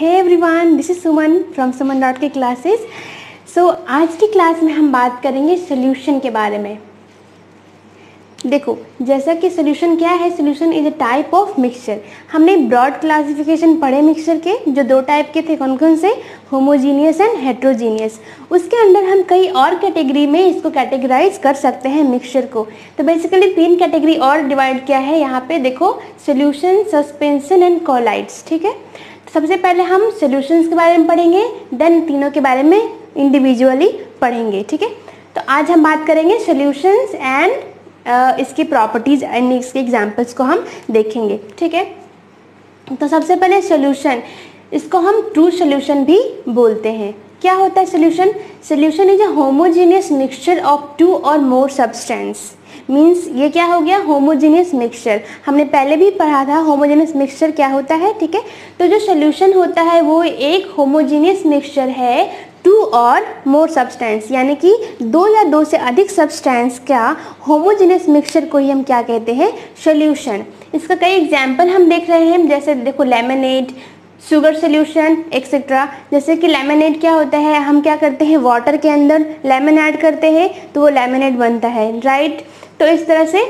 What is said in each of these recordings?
Hey everyone, this is Suman from Suman dot K classes. आज की class में हम बात करेंगे सोल्यूशन के बारे में। देखो, जैसा कि सोल्यूशन क्या है, solution is a type of mixture. हमने ब्रॉड क्लासिफिकेशन पढ़े मिक्सचर के, जो दो टाइप के थे, कौन कौन से, होमोजीनियस एंड हेट्रोजीनियस। उसके अंदर हम कई और कैटेगरी में इसको कैटेगराइज कर सकते हैं मिक्सचर को। तो बेसिकली तीन कैटेगरी और डिवाइड किया है यहाँ पे, देखो, सोल्यूशन, सस्पेंशन एंड कोलाइड्स। ठीक है, सबसे पहले हम सोल्यूशंस के बारे में पढ़ेंगे, देन तीनों के बारे में इंडिविजुअली पढ़ेंगे। ठीक है, तो आज हम बात करेंगे सोल्यूशंस एंड इसकी प्रॉपर्टीज एंड इसके एग्जांपल्स को हम देखेंगे। ठीक है, तो सबसे पहले सोल्यूशन, इसको हम ट्रू सोल्यूशन भी बोलते हैं। क्या होता है solution? Solution is a homogeneous mixture of two और मोर सब्सटेंस। मीन्स ये क्या हो गया, होमोजेनियस मिक्सचर। हमने पहले भी पढ़ा था होमोजेनियस मिक्सचर क्या होता है। ठीक है, तो जो सोल्यूशन होता है वो एक होमोजेनियस मिक्सचर है टू और मोर सब्सटेंस, यानी कि दो या दो से अधिक सब्सटेंस का होमोजेनियस मिक्सचर को ही हम क्या कहते हैं, सोल्यूशन। इसका कई एग्जाम्पल हम देख रहे हैं, जैसे देखो लेमनेड, शुगर सोल्यूशन एक्सेट्रा। जैसे कि लेमनेड क्या होता है, हम क्या करते हैं, वाटर के अंदर लेमन ऐड करते हैं तो वो लेमनेड बनता है, राइट। तो इस तरह से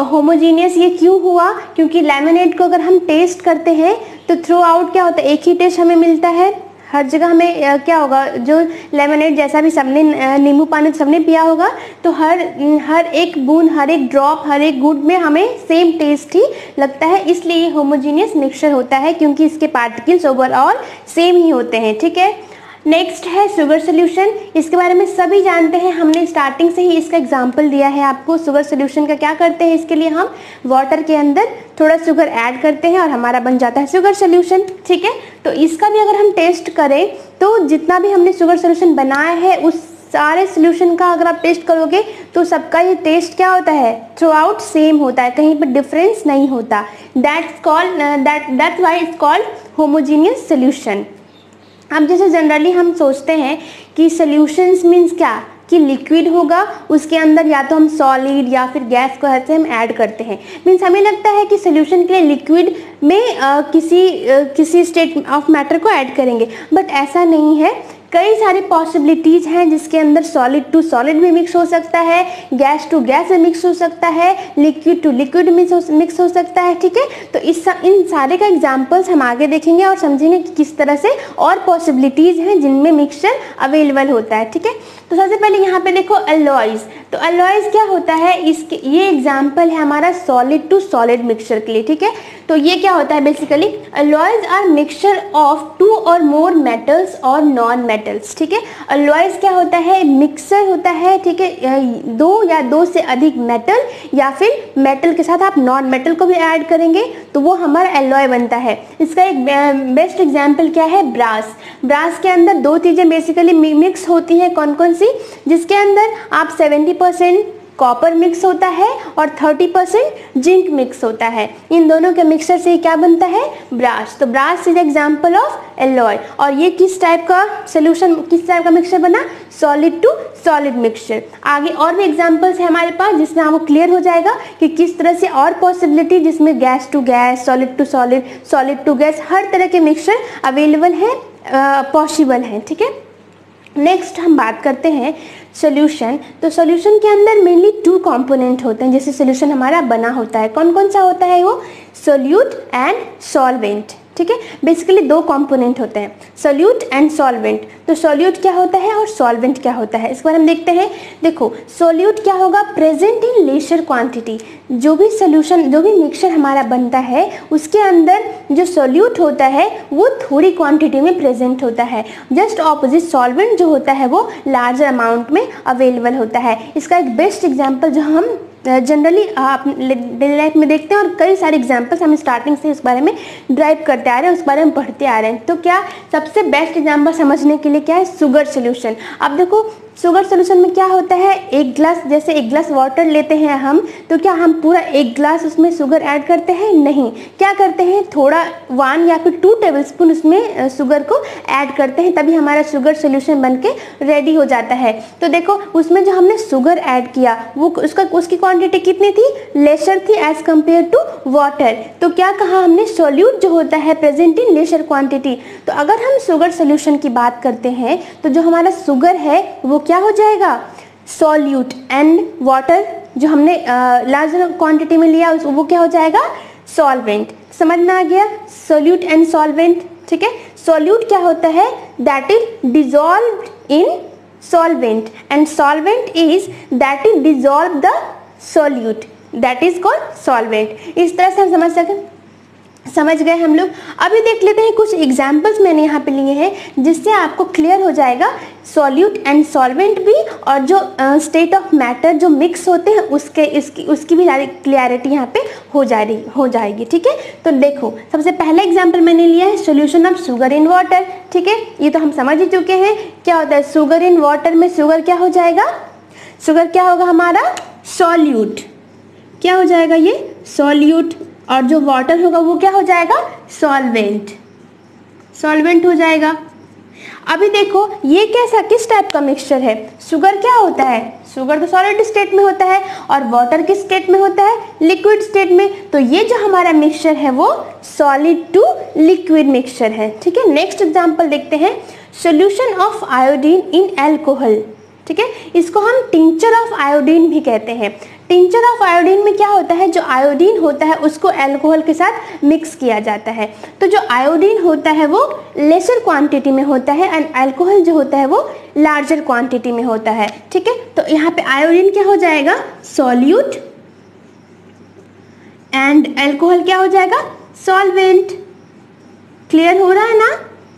होमोजीनियस ये क्यों हुआ, क्योंकि लेमनेड को अगर हम टेस्ट करते हैं तो थ्रू आउट क्या होता है, एक ही टेस्ट हमें मिलता है। हर जगह हमें क्या होगा, जो लेमनेड जैसा भी सबने नींबू पानी सबने पिया होगा, तो हर एक बूंद, हर एक ड्रॉप, हर एक घूंट में हमें सेम टेस्ट ही लगता है। इसलिए होमोजीनियस मिक्सचर होता है, क्योंकि इसके पार्टिकल्स ओवरऑल सेम ही होते हैं। ठीक है, नेक्स्ट है शुगर सोल्यूशन। इसके बारे में सभी जानते हैं, हमने स्टार्टिंग से ही इसका एग्जांपल दिया है आपको। शुगर सोल्यूशन का क्या करते हैं, इसके लिए हम वाटर के अंदर थोड़ा शुगर ऐड करते हैं और हमारा बन जाता है शुगर सोल्यूशन। ठीक है, तो इसका भी अगर हम टेस्ट करें तो जितना भी हमने शुगर सोल्यूशन बनाया है उस सारे सोल्यूशन का अगर आप टेस्ट करोगे तो सबका ये टेस्ट क्या होता है, थ्रू आउट सेम होता है, कहीं पर डिफरेंस नहीं होता। That's why it's called homogeneous solution. अब जैसे जनरली हम सोचते हैं कि सॉल्यूशंस मीन्स क्या, कि लिक्विड होगा, उसके अंदर या तो हम सॉलिड या फिर गैस को ऐसे हम ऐड करते हैं। मीन्स हमें लगता है कि सॉल्यूशन के लिए लिक्विड में किसी स्टेट ऑफ मैटर को ऐड करेंगे, बट ऐसा नहीं है। कई सारी पॉसिबिलिटीज़ हैं जिसके अंदर सॉलिड टू सॉलिड भी मिक्स हो सकता है, गैस टू गैस में मिक्स हो सकता है, लिक्विड टू लिक्विड मिक्स हो सकता है। ठीक है, तो इन सारे का एग्जांपल्स हम आगे देखेंगे और समझेंगे कि किस तरह से और पॉसिबिलिटीज़ हैं जिनमें मिक्सचर अवेलेबल होता है। ठीक है, तो सबसे पहले यहाँ पे देखो अलॉयज़। तो अलॉयज़ क्या होता है, इसके ये एग्जाम्पल है हमारा सॉलिड टू सॉलिड मिक्सचर के लिए। ठीक है, तो ये क्या होता है, basically alloys are mixture of two और मोर मेटल्स और नॉन मेटल्स। ठीक है, अलॉयज़ क्या होता है, मिक्सर होता है। ठीक है, दो या दो से अधिक मेटल या फिर मेटल के साथ आप नॉन मेटल को भी ऐड करेंगे तो वो हमारा अलॉय बनता है। इसका एक बेस्ट एग्जाम्पल क्या है, ब्रास। ब्रास के अंदर दो चीज़ें बेसिकली मिक्स होती हैं, कौन कौन सी, जिसके अंदर आप 70% कॉपर मिक्स होता है और 30% जिंक मिक्स होता है। इन दोनों के मिक्सचर से क्या बनता है, ब्रास। तो brass is example of alloy. और ये किस टाइप का सोल्यूशन, किस टाइप का मिक्सचर बना, सॉलिड टू सॉलिड मिक्सचर। आगे और भी एग्जांपल्स है हमारे पास जिसमें आपको क्लियर हो जाएगा कि किस तरह से और पॉसिबिलिटी, जिसमें gas to gas, solid to solid, solid to gas, हर तरह के मिक्सचर अवेलेबल है, पॉसिबल है। ठीक है, नेक्स्ट हम बात करते हैं सोल्यूशन। तो सोल्यूशन के अंदर मेनली टू कंपोनेंट होते हैं, जैसे सोल्यूशन हमारा बना होता है। कौन कौन सा होता है वो, सोल्यूट एंड सॉल्वेंट। ठीक है, बेसिकली दो कंपोनेंट होते हैं, सोल्यूट एंड सॉल्वेंट। तो सोल्यूट क्या होता है और सॉल्वेंट क्या होता है, इस बार हम देखते हैं। देखो, सोल्यूट क्या होगा, प्रेजेंट इन लेशर क्वांटिटी। जो भी सोल्यूशन, जो भी मिक्सचर हमारा बनता है उसके अंदर जो सोल्यूट होता है वो थोड़ी क्वांटिटी में प्रेजेंट होता है। जस्ट ऑपोजिट सॉल्वेंट जो होता है वो लार्जर अमाउंट में अवेलेबल होता है। इसका एक बेस्ट एग्जाम्पल जो हम जनरली आप डेली लाइफ में देखते हैं, और कई सारे एग्जांपल्स हम स्टार्टिंग से उस बारे में ड्राइव करते आ रहे हैं, उस बारे में पढ़ते आ रहे हैं। तो क्या सबसे बेस्ट एग्जांपल समझने के लिए क्या है, शुगर सोल्यूशन। अब देखो, शुगर सोल्यूशन में क्या होता है, एक ग्लास, जैसे एक ग्लास वाटर लेते हैं हम, तो क्या हम पूरा एक ग्लास उसमें शुगर ऐड करते हैं? नहीं। क्या करते हैं, थोड़ा 1 या फिर 2 टेबलस्पून उसमें शुगर को ऐड करते हैं, तभी हमारा शुगर सोल्यूशन बनके रेडी हो जाता है। तो देखो उसमें जो हमने शुगर ऐड किया वो उसकी क्वांटिटी कितनी थी, लेसर थी एज कंपेयर टू वाटर। तो क्या कहा हमने, सोल्यूट जो होता है प्रेजेंट इन लेसर क्वांटिटी। तो अगर हम शुगर सोल्यूशन की बात करते हैं तो जो हमारा शुगर है वो क्या हो जाएगा, सॉल्यूट, एंड वाटर जो हमने लार्जर क्वांटिटी में लिया वो क्या हो जाएगा, सॉल्वेंट। समझ में आ गया, सॉल्यूट एंड सॉल्वेंट। ठीक है, सॉल्यूट क्या होता है, that is dissolved in solvent, and solvent is that is dissolve the solute, that is called solvent. इस तरह से हम समझ गए हम लोग। अभी देख लेते हैं कुछ एग्जाम्पल्स मैंने यहाँ पे लिए हैं जिससे आपको क्लियर हो जाएगा सॉल्यूट एंड सॉल्वेंट भी, और जो स्टेट ऑफ मैटर जो मिक्स होते हैं उसकी भी क्लियरिटी यहाँ पे हो जाएगी। ठीक है, तो देखो सबसे पहला एग्जाम्पल मैंने लिया है solution of sugar in water. ठीक है, ये तो हम समझ ही चुके हैं क्या होता है, शुगर इन वाटर में शुगर क्या हो जाएगा, शुगर क्या होगा हमारा, सॉल्यूट। क्या हो जाएगा ये, सॉल्यूट, और जो वाटर होगा वो क्या हो जाएगा, सॉल्वेंट हो जाएगा। अभी देखो ये कैसा, किस टाइप का मिक्सचर है, शुगर क्या होता है, शुगर तो सॉलिड स्टेट में होता है, और वाटर किस स्टेट में होता है, लिक्विड स्टेट में। तो ये जो हमारा मिक्सचर है वो सॉलिड टू लिक्विड मिक्सचर है। ठीक है, नेक्स्ट एग्जांपल देखते हैं, solution of iodine in alcohol. ठीक है, इसको हम टिंचर ऑफ आयोडीन भी कहते हैं। टिंचर ऑफ आयोडीन में क्या होता है, जो आयोडीन होता है उसको अल्कोहल के साथ मिक्स किया जाता है। तो जो आयोडीन होता है वो लेसर क्वांटिटी में होता है, एंड अल्कोहल जो होता है वो लार्जर क्वांटिटी में होता है। ठीक है, तो यहाँ पे आयोडीन क्या हो जाएगा, सॉल्यूट, एंड अल्कोहल क्या हो जाएगा, सॉल्वेंट। क्लियर हो रहा है ना।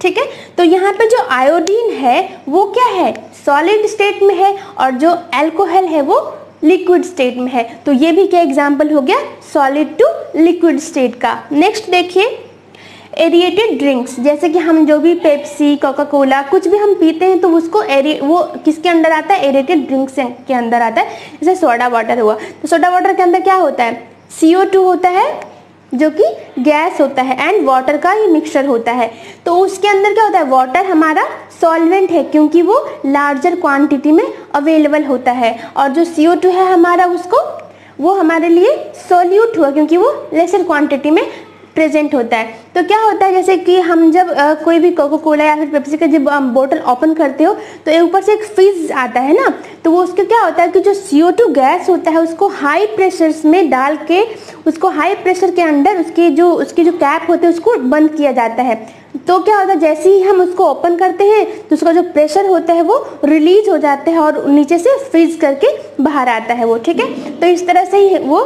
ठीक है, तो यहाँ पे जो आयोडीन है वो क्या है, सॉलिड स्टेट में है, और जो अल्कोहल है वो लिक्विड स्टेट में है। तो ये भी क्या एग्जाम्पल हो गया, सॉलिड टू लिक्विड स्टेट का। नेक्स्ट देखिए, एरिएटेड ड्रिंक्स, जैसे कि हम जो भी पेप्सी, कोका कोला कुछ भी हम पीते हैं तो उसको वो किसके अंदर आता है, एरिएटेड ड्रिंक्स के अंदर आता है। जैसे सोडा वाटर हुआ, तो सोडा वाटर के अंदर क्या होता है, CO2 होता है जो कि गैस होता है, एंड वाटर का ये मिक्सचर होता है। तो उसके अंदर क्या होता है, वाटर हमारा सॉल्वेंट है क्योंकि वो लार्जर क्वांटिटी में अवेलेबल होता है, और जो CO2 है हमारा वो हमारे लिए सॉल्यूट हुआ क्योंकि वो लेसर क्वांटिटी में प्रेजेंट होता है। तो क्या होता है, जैसे कि हम जब कोई भी कोका कोला या फिर पेप्सी का जब बोतल ओपन करते हो तो ऊपर से एक फिज आता है ना, तो वो उसके क्या होता है कि जो CO2 गैस होता है उसको हाई प्रेशर्स में डाल के, उसको हाई प्रेशर के अंदर उसकी जो कैप होते हैं उसको बंद किया जाता है। तो क्या होता है, जैसे ही हम उसको ओपन करते हैं तो उसका जो प्रेशर होता है वो रिलीज हो जाता है और नीचे से फ्रीज करके बाहर आता है वो। ठीक है, तो इस तरह से ही वो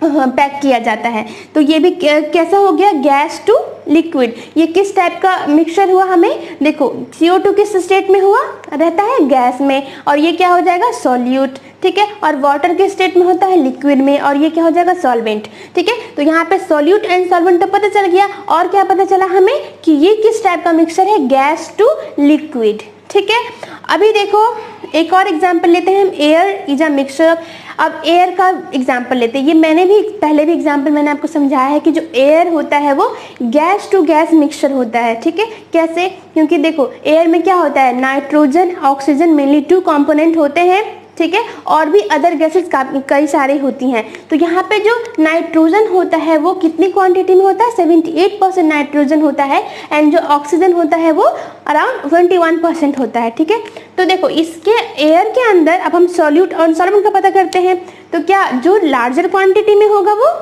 पैक किया जाता है। तो ये भी कैसा हो गया, गैस टू लिक्विड। ये किस टाइप का मिक्सचर हुआ, हमें देखो CO2 किस स्टेट में हुआ, रहता है गैस में, और ये क्या हो जाएगा, सॉल्यूट। ठीक है, और वाटर के स्टेट में होता है लिक्विड में, और ये क्या हो जाएगा, सॉल्वेंट। ठीक है, तो यहाँ पे सॉल्यूट एंड सॉल्वेंट तो पता चल गया, और क्या पता चला हमें कि ये किस टाइप का मिक्सचर है, गैस टू लिक्विड। ठीक है, अभी देखो एक और एग्जाम्पल लेते हैं हम, एयर इज अ मिक्सचर। अब एयर का एग्जाम्पल लेते हैं, ये मैंने भी पहले भी एग्जाम्पल मैंने आपको समझाया है कि जो एयर होता है वो गैस टू गैस मिक्सचर होता है। ठीक है, कैसे, क्योंकि देखो एयर में क्या होता है, नाइट्रोजन ऑक्सीजन मेनली 2 कंपोनेंट होते हैं। ठीक है, और भी अदर गैसेस कई सारी होती हैं। तो यहाँ पे जो नाइट्रोजन होता है वो कितनी क्वांटिटी में होता है, 78% नाइट्रोजन होता है, एंड जो ऑक्सीजन होता है वो अराउंड 21% होता है। ठीक है, तो देखो इसके एयर के अंदर अब हम सॉल्यूट और सॉल्वेंट का पता करते हैं, तो क्या जो लार्जर क्वांटिटी में होगा वो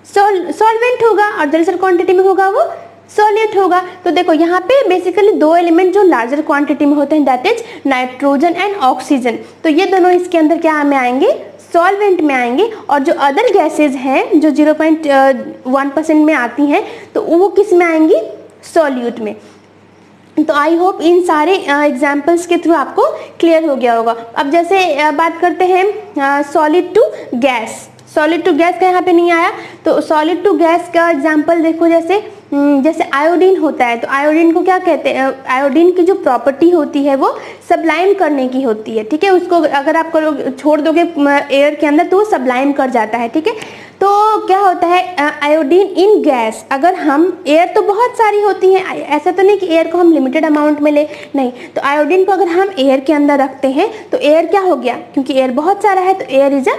सॉल्वेंट होगा, और जो लेसर क्वांटिटी में होगा वो सॉल्यूट होगा। तो देखो यहाँ पे बेसिकली 2 एलिमेंट जो लार्जर क्वांटिटी में होते हैं, that is nitrogen and oxygen. तो ये दोनों इसके अंदर क्या में आएंगे, सॉल्वेंट में आएंगे, और जो अदर गैसेज हैं जो 0.1% में आती हैं तो वो किस में आएंगी, सॉल्यूट में। तो आई होप इन सारे एग्जाम्पल्स के थ्रू आपको क्लियर हो गया होगा। अब जैसे बात करते हैं solid to gas. Solid to gas का यहाँ पे नहीं आया। तो सॉलिड टू गैस का एग्जांपल देखो, जैसे आयोडीन होता है, तो आयोडीन को क्या कहते हैं, आयोडीन की जो प्रॉपर्टी होती है वो सब्लाइम करने की होती है, ठीक है। उसको अगर आप छोड़ दोगे एयर के अंदर तो वो सब्लाइम कर जाता है, ठीक है। तो क्या होता है आयोडीन इन गैस, अगर हम एयर तो बहुत सारी होती है, ऐसा तो नहीं कि एयर को हम लिमिटेड अमाउंट में ले, नहीं। तो आयोडीन को अगर हम एयर के अंदर रखते हैं तो एयर क्या हो गया, क्योंकि एयर बहुत सारा है तो air is a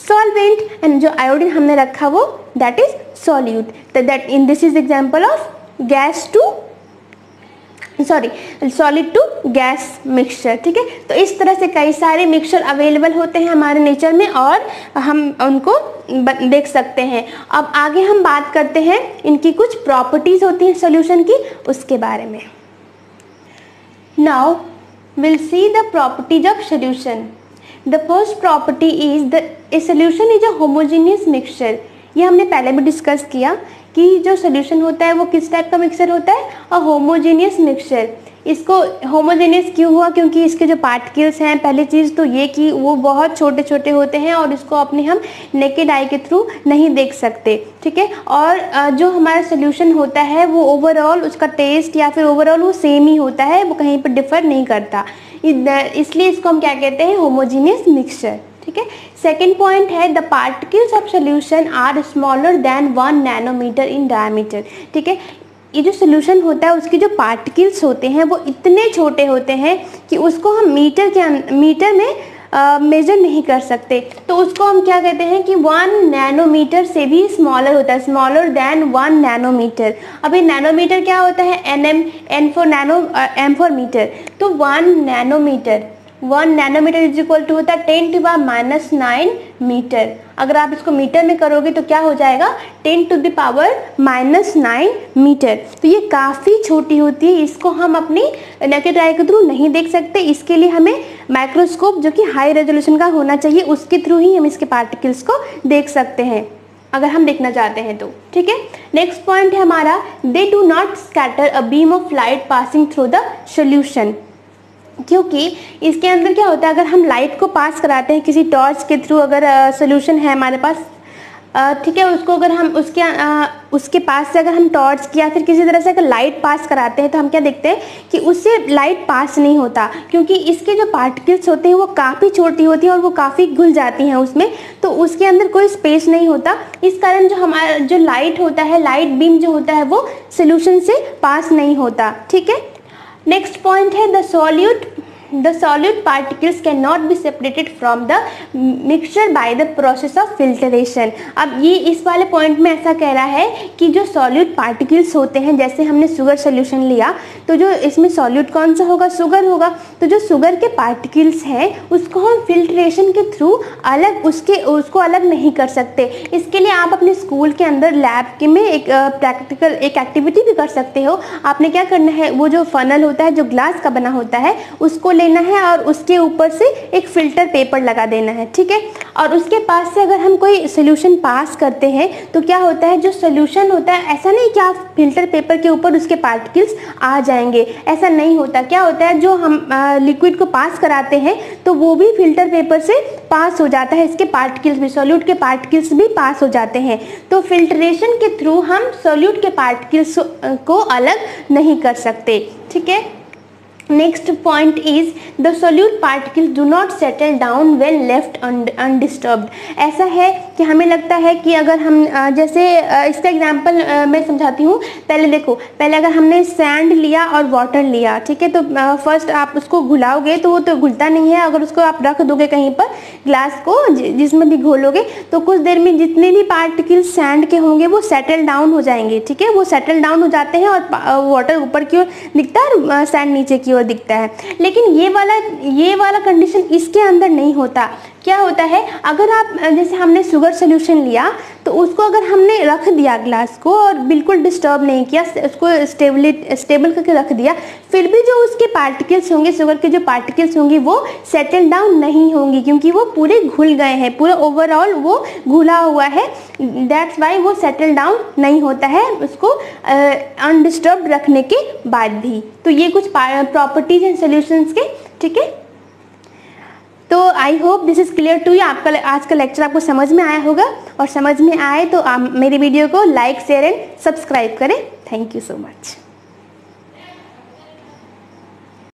solvent, and जो आयोडीन हमने रखा वो दैट इज सॉल्यूट। तो that in this is example of gas to solid to gas mixture, ठीक है। तो इस तरह से कई सारे मिक्सचर अवेलेबल होते हैं हमारे नेचर में और हम उनको देख सकते हैं। अब आगे हम बात करते हैं इनकी कुछ प्रॉपर्टीज होती हैं सॉल्यूशन की, उसके बारे में। Now will see the properties of solution. The first property is a solution is a homogeneous mixture। ये हमने पहले भी डिस्कस किया कि जो सोल्यूशन होता है वो किस टाइप का मिक्सचर होता है, और होमोजेनियस मिक्सचर। इसको होमोजेनियस क्यों हुआ, क्योंकि इसके जो पार्टिकल्स हैं, पहली चीज़ तो ये कि वो बहुत छोटे छोटे होते हैं और इसको अपने हम नेकेड आई के थ्रू नहीं देख सकते, ठीक है। और जो हमारा सोल्यूशन होता है वो ओवरऑल उसका टेस्ट या फिर ओवरऑल वो सेम ही होता है, वो कहीं पर डिफर नहीं करता, इसलिए इसको हम क्या कहते हैं, होमोजेनियस मिक्सचर, ठीक है। सेकेंड पॉइंट है the particles of solution are smaller than 1 nanometer in diameter, ठीक है। ये जो सोल्यूशन होता है उसके जो पार्टिकल्स होते हैं वो इतने छोटे होते हैं कि उसको हम मीटर में मेजर नहीं कर सकते, तो उसको हम क्या कहते हैं कि 1 नैनोमीटर से भी स्मॉलर होता है, स्मॉलर देन 1 नैनोमीटर। अभी नैनोमीटर क्या होता है, एन फॉर मीटर, तो 1 नैनोमीटर इज इक्वल टू होता है 10⁻⁹ मीटर। अगर आप इसको मीटर में करोगे तो क्या हो जाएगा, 10⁻⁹ मीटर। तो ये काफ़ी छोटी होती है, इसको हम अपनी नेकेड आई के थ्रू नहीं देख सकते, इसके लिए हमें माइक्रोस्कोप जो कि हाई रेजोल्यूशन का होना चाहिए, उसके थ्रू ही हम इसके पार्टिकल्स को देख सकते हैं अगर हम देखना चाहते हैं तो, ठीक है। नेक्स्ट पॉइंट है हमारा, they do not scatter a beam of light passing through the solution. क्योंकि इसके अंदर क्या होता है, अगर हम लाइट को पास कराते हैं किसी टॉर्च के थ्रू, अगर सोल्यूशन है हमारे पास, ठीक है, उसको अगर हम उसके पास से अगर हम टॉर्च या फिर किसी तरह से अगर लाइट पास कराते हैं तो हम क्या देखते हैं कि उससे लाइट पास नहीं होता, क्योंकि इसके जो पार्टिकल्स होते हैं वो काफ़ी छोटी होती हैं और वो काफ़ी घुल जाती हैं उसमें, तो उसके अंदर कोई स्पेस नहीं होता। इस कारण जो हमारा जो लाइट होता है, लाइट बीम जो होता है वो सोल्यूशन से पास नहीं होता, ठीक है। नेक्स्ट पॉइंट है the solute particles cannot be separated from the mixture by the process of filtration। अब ये इस वाले पॉइंट में ऐसा कह रहा है कि जो सॉल्यूट पार्टिकल्स होते हैं, जैसे हमने शुगर सोल्यूशन लिया तो जो इसमें सॉल्यूट कौन सा होगा, शुगर होगा, तो जो शुगर के पार्टिकल्स हैं उसको हम फिल्ट्रेशन के थ्रू उसको अलग नहीं कर सकते। इसके लिए आप अपने स्कूल के अंदर लैब में एक प्रैक्टिकल एक एक्टिविटी भी कर सकते हो। आपने क्या करना है, वो जो फनल होता है जो ग्लास का बना होता है उसको लेना है और उसके ऊपर से एक फिल्टर पेपर लगा देना है, ठीक है। और उसके पास से अगर हम कोई सोल्यूशन पास करते हैं तो क्या होता है, जो सोल्यूशन होता है, ऐसा नहीं कि आप फिल्टर पेपर के ऊपर उसके पार्टिकल्स आ जाएंगे, ऐसा नहीं होता। क्या होता है, जो हम लिक्विड को पास कराते हैं तो वो भी फिल्टर पेपर से पास हो जाता है, इसके पार्टिकल्स भी, सॉल्यूट के पार्टिकल्स भी पास हो जाते हैं। तो फिल्ट्रेशन के थ्रू हम सॉल्यूट के पार्टिकल्स को अलग नहीं कर सकते, ठीक है। Next point is the solute particles do not settle down when left undisturbed. ऐसा है कि हमें लगता है कि अगर हम जैसे इसका एग्जांपल मैं समझाती हूँ। पहले देखो, पहले अगर हमने सैंड लिया और वाटर लिया, ठीक है, तो फर्स्ट आप उसको घुलाओगे तो वो तो घुलता नहीं है। अगर उसको आप रख दोगे कहीं पर ग्लास को जिसमें भी घोलोगे तो कुछ देर में जितने भी पार्टिकल्स सैंड के होंगे वो सेटल डाउन हो जाएंगे, ठीक है, वो सेटल डाउन हो जाते हैं और वाटर ऊपर की ओर दिखता है और सैंड नीचे की दिखता है। लेकिन ये वाला कंडीशन इसके अंदर नहीं होता। क्या होता है, अगर आप जैसे हमने शुगर सोल्यूशन लिया तो उसको अगर हमने रख दिया ग्लास को और बिल्कुल डिस्टर्ब नहीं किया, उसको स्टेबल करके रख दिया, फिर भी जो उसके पार्टिकल्स होंगे, शुगर के जो पार्टिकल्स होंगे वो सेटल डाउन नहीं होंगी, क्योंकि वो पूरे घुल गए हैं, पूरा ओवरऑल वो घुला हुआ है। दैट्स वाई वो सेटल डाउन नहीं होता है उसको अनडिस्टर्ब रखने के बाद भी। तो ये कुछ प्रॉपर्टीज हैं सोल्यूशंस के, ठीक है। तो I hope this is clear to you. आपका आज का लेक्चर आपको समझ में आया होगा, और समझ में आए तो आप मेरी वीडियो को लाइक शेयर एंड सब्सक्राइब करें। Thank you so much.